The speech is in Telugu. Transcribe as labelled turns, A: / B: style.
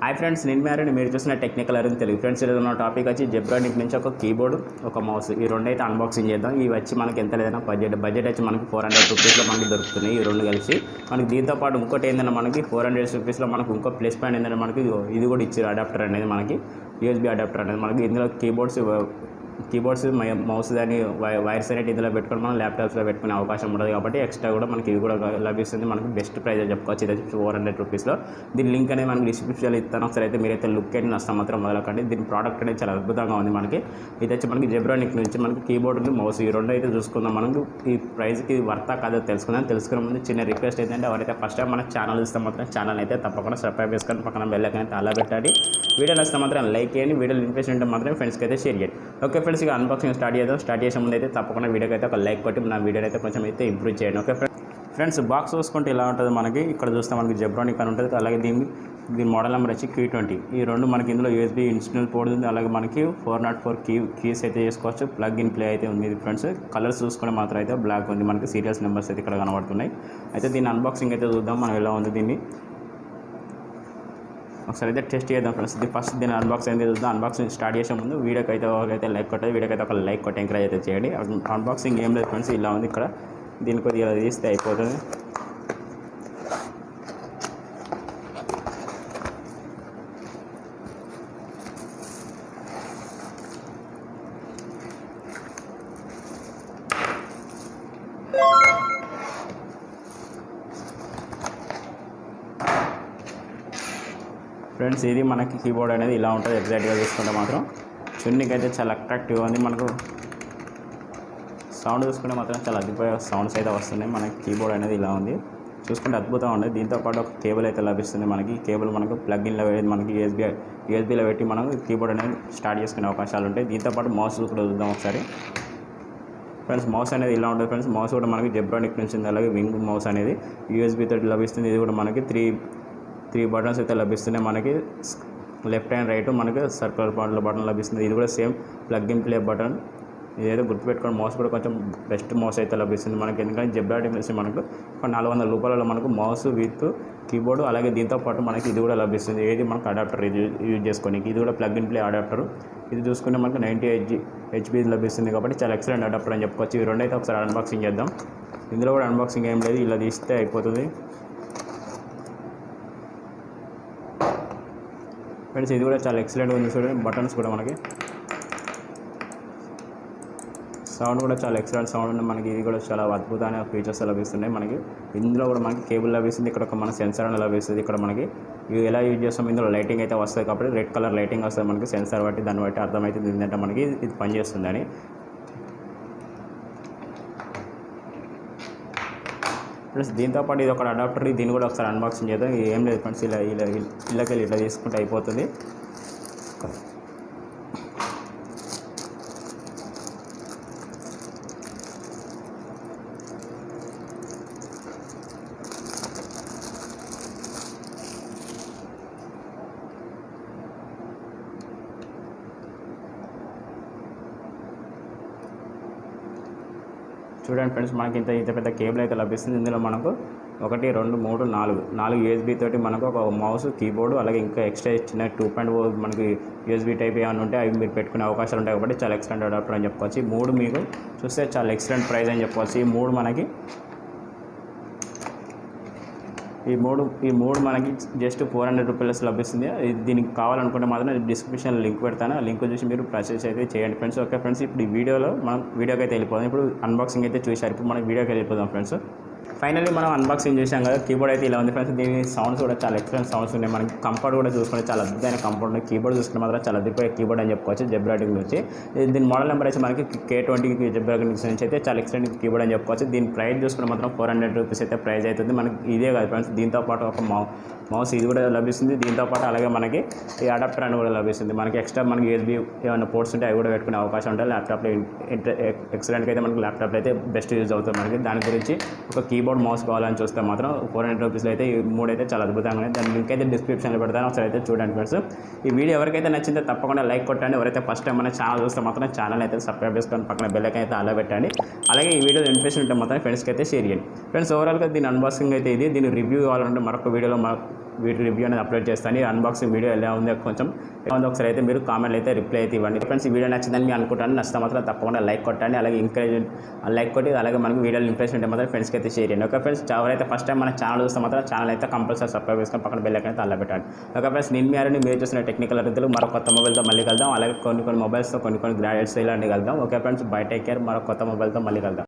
A: హాయ్ ఫ్రెండ్స్, నేను మ్యారేడ్ మీరు చూసిన టెక్నికల్ అరుణ్ తెలుగు. ఫ్రెండ్స్, ఈరోజు నా టాపిక్ వచ్చి జెబ్రానిక్ నుంచి ఒక కీబోర్డ్, ఒక మౌస్, ఈ రెండు అయితే అన్బాక్సింగ్ చేద్దాం. ఇవి వచ్చి మనకి ఎంత లేదన్నా బడ్జెట్ వచ్చి మనకి 400 రూపీస్లో మనకి దొరుకుతున్నాయి ఈ రెండు కలిసి. మనకి దీంతో పాటు ఇంకోటి ఏంటంటే మనకి 400 రూపీస్లో మనకు ఇంకో ప్లస్ పాయింట్ ఏంటంటే మనకి ఇది కూడా ఇచ్చారు, అడాప్టర్ అనేది, మనకి యూఎస్బీ అడాప్టర్ అనేది. మనకి ఇందులో కీబోర్డ్స్, మౌస్ కానీ వైర్స్ అనేది ఇందులో పెట్టుకొని మనం ల్యాప్టాప్స్లో పెట్టుకునే అవకాశం ఉంటుంది. కాబట్టి ఎక్స్ట్రా కూడా మనకి ఇది కూడా లభిస్తుంది. మనకి బెస్ట్ ప్రైస్ చెప్పుకోవచ్చు. ఇది 400 రూపీస్లో. దీని లింక్ అనేది మనకి డిస్క్రిప్షన్లో ఇస్తాను. ఒకసారి అయితే మీరైతే లుక్ అయితే నష్టం మాత్రం మొదలకండి. దీని ప్రోడక్ట్ అనేది చాలా అద్భుతంగా ఉంది. మనకి ఇది వచ్చి మనకి జెబ్రానిక్ నుంచి మనకి కీబోర్డ్, మౌస్, ఈ రెండు అయితే చూసుకుందాం. మనకు ఈ ప్రైస్కి వర్తా కాదో తెలుసుకునే ముందు చిన్న రిక్వెస్ట్ ఏంటంటే, ఎవరైతే ఫస్ట్ టైం మన ఛానల్ ఇస్తే మాత్రం ఛానల్ అయితే తప్పకుండా సబ్స్క్రైబ్ చేసుకొని పక్కన బెల్ ఐకాన్ అయితే అలా పెట్టండి. వీడియోలు వస్తే మాత్రం లైక్ చేయండి. వీడియోలు ఇంట్రెస్ట్ ఉంటే మాత్రం ఫ్రెండ్స్కి అయితే షేర్ చేయండి. ఓకే ఫ్రెండ్స్, ఇక అన్బాక్సింగ్ స్టార్ట్ చేసే ముందు అయితే తప్పకుండా వీడియోకి అయితే ఒక లైక్ కొట్టి నా వీడియోని అయితే కొంచెం అయితే ఇంప్రూవ్ చేయండి. ఓకే ఫ్రెండ్స్, బాక్స్ చూసుకుంటే ఇలా ఉంటుంది. మనకి ఇక్కడ చూస్తే మనకి జెబ్రానిక్ అని ఉంటుంది. అలాగే దీని మోడల్ నెంబర్ వచ్చి Q20. ఈ రెండు మనకి ఇందులో USB ఇన్స్టర్నల్ పోర్ట్ ఉంది. అలాగే మనకి 404 కీస్ అయితే చేసుకోవచ్చు. ప్లగ్ ఇన్ ప్లే అయితే ఉంది ఫ్రెండ్స్. కలర్స్ చూసుకుంటే మాత్రం అయితే బ్లాక్ ఉంది. మనకి సీరియల్స్ నెంబర్స్ అయితే ఇక్కడ కనబడుతున్నాయి. అయితే దీని అన్బాక్సింగ్ అయితే చూద్దాం మనం ఎలా ఉంది. దీన్ని ఒకసారి అయితే టెస్ట్ చేద్దాం ఫ్రెండ్స్. ఫస్ట్ దీని అన్బాక్సింగ్ అయితే చూద్దాం. అన్బాక్సింగ్ స్టార్ట్ చేసే ముందు వీడియోకి అయితే లైక్ కొట్టేది, వీడియోకి అయితే ఒక లైక్ కొట్టి ఎంకరేజ్ అయితే చేయండి. అన్బాక్సింగ్ ఏం లేదు ఫ్రెండ్స్, ఇలా ఉంది. ఇక్కడ దీన్ని కొద్దిగా తీస్తే అయిపోతుంది. ఫ్రెండ్స్, ఇది మనకి కీబోర్డ్ అనేది ఇలా ఉంటుంది. ఎగ్జాక్ట్గా చూసుకుంటే మాత్రం చున్నీకి అయితే చాలా అట్రాక్టివ్గా ఉంది. మనకు సౌండ్ చూసుకుంటే మాత్రం చాలా అద్భుతమైన సౌండ్స్ అయితే వస్తున్నాయి. మనకి కీబోర్డ్ అనేది ఇలా ఉంది. చూసుకుంటే అద్భుతంగా ఉంది. దీంతోపాటు ఒక కేబుల్ అయితే లభిస్తుంది. మనకి కేబుల్ మనకు ప్లగ్ ఇన్లో మనకి యూఎస్బీలో పెట్టి మనం కీబోర్డ్ అనేది స్టార్ట్ చేసుకునే అవకాశాలు ఉంటాయి. దీంతోపాటు మౌస్ కూడా చూద్దాం ఒకసారి. ఫ్రెండ్స్, మౌస్ అనేది ఇలా ఉంటుంది ఫ్రెండ్స్. మౌస్ కూడా మనకి జెబ్రానిక్ నుంచి ఉంది. అలాగే వింగ్ మౌస్ అనేది యూఎస్బీ తోటి లభిస్తుంది. ఇది కూడా మనకి త్రీ బటన్స్ అయితే లభిస్తున్నాయి. మనకి లెఫ్ట్ అండ్ రైట్ మనకి సర్కులర్ బటన్ లభిస్తుంది. ఇది కూడా same plug in play button. ఇదైతే గుర్తుపెట్టుకోండి. మౌస్ కూడా కొంచెం బెస్ట్ మౌస్ అయితే లభిస్తుంది మనకి. ఎందుకంటే జెబ్రానిక్ నుంచి మనకు ఒక 400 రూపాయలలో మనకు మౌస్ విత్ కీబోర్డు, అలాగే దీంతో పాటు మనకి ఇది కూడా లభిస్తుంది. ఏది మనకు అడాప్టర్ యూజ్ చేసుకోనికి. ఇది కూడా ప్లగ్ ఇన్ ప్లే అడాప్టర్. ఇది చూసుకుంటే మనకు 90 HP లభిస్తుంది. కాబట్టి చాలా ఎక్సలెంట్ అడాప్టర్ అని చెప్పుకోవచ్చు. ఈ రెండు అయితే ఒకసారి అన్బాక్సింగ్ చేద్దాం. ఇందులో కూడా అన్బాక్సింగ్ ఏం లేదు, ఇలా తీస్తే అయిపోతుంది. ఫ్రెండ్స్, ఇది కూడా చాలా ఎక్సలెంట్గా ఉంది. చూడండి, బటన్స్ కూడా మనకి సౌండ్ కూడా చాలా ఎక్సలెంట్ సౌండ్ ఉంది. మనకి ఇది కూడా చాలా అద్భుతమైన ఫీచర్స్ లభిస్తున్నాయి. మనకి ఇందులో కూడా మనకి కేబుల్ లభిస్తుంది. ఇక్కడ ఒక మన సెన్సార్ అనేది లభిస్తుంది. ఇక్కడ మనకి ఇవి ఎలా యూజ్ చేస్తాం, ఇందులో లైటింగ్ అయితే వస్తుంది. కాబట్టి రెడ్ కలర్ లైటింగ్ వస్తుంది మనకి సెన్సార్ బట్టి. దాన్ని బట్టి అర్థమవుతుంది ఏంటంటే మనకి ఇది పనిచేస్తుందని. ప్లస్ దీంతోపాటు ఇది ఒక అడాప్టర్. దీన్ని కూడా ఒకసారి అన్బాక్సింగ్ చేద్దాం. ఏం లేదు ఫ్రెండ్స్, ఇళ్ళకెళ్ళి ఇట్లా తీసుకుంటే అయిపోతుంది. చూడండి ఫ్రెండ్స్, మనకి ఇంత పెద్ద కేబుల్ అయితే లభిస్తుంది. ఇందులో మనకు 1 2 3 4 USB తోటి మనకు ఒక మౌస్, కీబోర్డు, అలాగే ఇంకా ఎక్స్ట్రా చిన్న 2.0 మనకి USB టైప్ ఏమైనా ఉంటే అవి మీరు పెట్టుకునే అవకాశాలు ఉంటాయి. కాబట్టి చాలా ఎక్సలెంట్ అడాప్టర్ అని చెప్పుకోవచ్చు. ఈ మూడు మీకు చూస్తే చాలా ఎక్సలెంట్ ప్రైస్ అని చెప్పుకోవచ్చు. ఈ మూడు మనకి జస్ట్ 400 రూపీస్ లభిస్తుంది. దీనికి కావాలనుకుంటే మాత్రం డిస్క్రిప్షన్లో లింక్ పెడతాను. ఆ లింక్ చూసి మీరు పర్చేస్ అయితే చేయండి ఫ్రెండ్స్. ఓకే ఫ్రెండ్స్, ఇప్పుడు ఈ వీడియోకి అయితే వెళ్ళిపోదాం. ఇప్పుడు అన్బాక్సింగ్ అయితే చూశారు. ఇప్పుడు మనం వీడియోకి వెళ్ళిపోదాం ఫ్రెండ్స్. ఫైనల్లీ మనం అన్బాక్సింగ్ చేసాం కదా. కీబోర్డ్ అయితే ఇలా ఉంది ఫ్రెండ్స్. దీని సౌండ్స్ కూడా చాలా ఎక్సలెంట్ సౌండ్స్ ఉన్నాయి. మనకి కంఫర్ట్ కూడా చూసుకుంటే చాలా అద్భుతమైన కంఫర్ట్ ఉంది. కీబోర్డ్ చూసుకుంటే మాత్రం చాలా అద్భుతమైన కీబోర్డ్ అని చెప్పుకోవచ్చు జెబ్రానిక్ నుంచి. దీని మోడల్ నెంబర్ అయితే మనకి K20 జెబ్రానిక్ నుంచి అయితే చాలా ఎక్సలెంట్ కీబోర్డ్ అని చెప్పుకోవచ్చు. దీని ప్రైస్ చూసుకుంటే మాత్రం 400 రూపీస్ అయితే ప్రైస్ అవుతుంది. మనకి ఇదే కాదు ఫ్రెండ్స్, దీంతో పాటు ఒక మౌస్ ఇది కూడా లభిస్తుంది. దీంతోపాటు అలాగే మనకి ఈ అడాప్టర్ అని కూడా లభిస్తుంది. మనకి ఎక్స్ట్రా మనకి USB ఏమైనా పోర్ట్స్ ఉంటే అవి కూడా పెట్టుకునే అవకాశం ఉంటుంది. ల్యాప్టాప్లో ఎక్సలెంట్గా అయితే మనకి ల్యాప్టాప్లో అయితే బెస్ట్ యూజ్ అవుతుంది మనకి. దాని గురించి ఒక కీబోర్డ్, మౌస్ కావాలని చూస్తే మాత్రం 400 రూపీస్లో అయితే ఈ మూడు అయితే చాలా అద్భుతంగా ఉన్నాయి. దాని లింక్ అయితే డిస్క్రిప్షన్లో పెడతాను. ఒకసారి అయితే చూడండి ఫ్రెండ్స్. ఈ వీడియో ఎవరికైతే నచ్చిందో తప్పకుండా లైక్ కొట్టండి. ఎవరైతే ఫస్ట్ టైం మన ఛానల్ చూస్తే మాత్రం ఛానల్ అయితే సబ్స్క్రైబ్ చేసుకొని పక్కన బెల్ ఐకాన్ అయితే అలా పెట్టండి. అలాగే ఈ వీడియో ఇంట్రెస్ట్ ఉంటే మాత్రం ఫ్రెండ్స్కి అయితే షేర్ చేయండి. ఫ్రెండ్స్, ఓవరాల్గా దీని అన్బాక్సింగ్ అయితే ఇది. దీని రివ్యూ కావాలంటే మరొక వీడియోలో వీటి రివ్యూ అనేది అప్లోడ్ చేస్తాను. ఈ అన్బాక్సింగ్ వీడియో ఎలా ఉందో ఒకసారి అయితే మీరు కామెంట్లు అయితే రిప్లై అయితే ఇవ్వండి. ఫ్రెండ్స్ ఈ వీడియో నచ్చిందని నేను అనుకుంటాను. నచ్చితే మాత్రం తప్పకుండా లైక్ కొట్టండి, అలాగే లైక్ కొట్టి అలాగే మనకి వీడియోలు ఇంప్రెషన్ ఉంటే మాత్రం ఫ్రెండ్స్కి అయితే షేర్ చేయండి. ఓకే ఫ్రెండ్స్, ఎవరైతే ఫస్ట్ టైం మన ఛానల్ చూస్తే మాత్రం ఛానల్ అయితే కంపల్సరీ సబ్స్క్రైబ్ చేసుకొని పక్కన బెల్ ఐకాన్ అయితే అలా పెట్టండి. ఓకే ఫ్రెండ్స్, మీరు చూసిన టెక్నికల్ అర్థాలు మరో కొత్త మొబైల్తో మళ్ళీ కలుద్దాం. అలాగే కొన్ని మొబైల్స్తో కొన్ని గ్రాడ్యుయేట్స్ ఇలాంటివి కలుద్దాం. Okay friends, bye take care. మరో కొత్త మొబైల్తో మళ్ళీ కలుద్దాం.